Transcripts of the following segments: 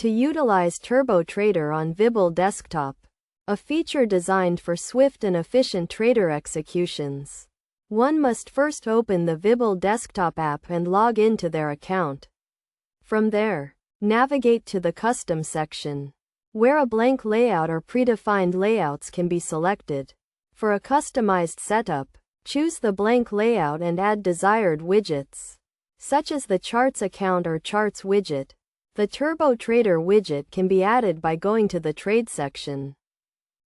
To utilize Turbo Trader on Webull desktop, a feature designed for swift and efficient trader executions. One must first open the Webull desktop app and log into their account. From there, navigate to the Custom section, where a blank layout or predefined layouts can be selected. For a customized setup, choose the blank layout and add desired widgets, such as the Charts account or Charts widget. The Turbo Trader widget can be added by going to the Trade section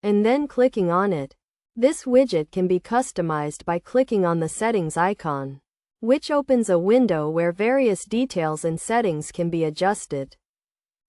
and then clicking on it. This widget can be customized by clicking on the Settings icon, which opens a window where various details and settings can be adjusted,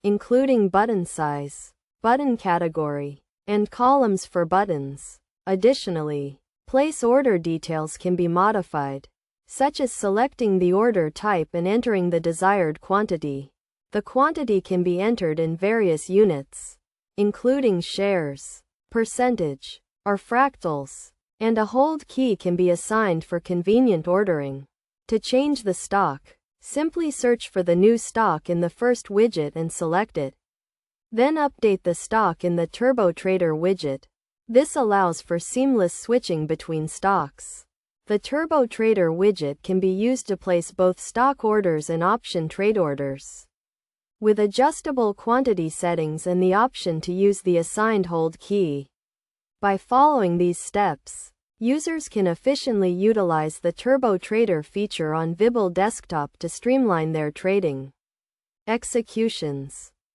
including button size, button category, and columns for buttons. Additionally, place order details can be modified, such as selecting the order type and entering the desired quantity. The quantity can be entered in various units, including shares, percentage, or fractals, and a hold key can be assigned for convenient ordering. To change the stock, simply search for the new stock in the first widget and select it. Then update the stock in the Turbo Trader widget. This allows for seamless switching between stocks. The Turbo Trader widget can be used to place both stock orders and option trade orders, with adjustable quantity settings and the option to use the assigned hold key. By following these steps, users can efficiently utilize the Turbo Trader feature on Webull desktop to streamline their trading executions.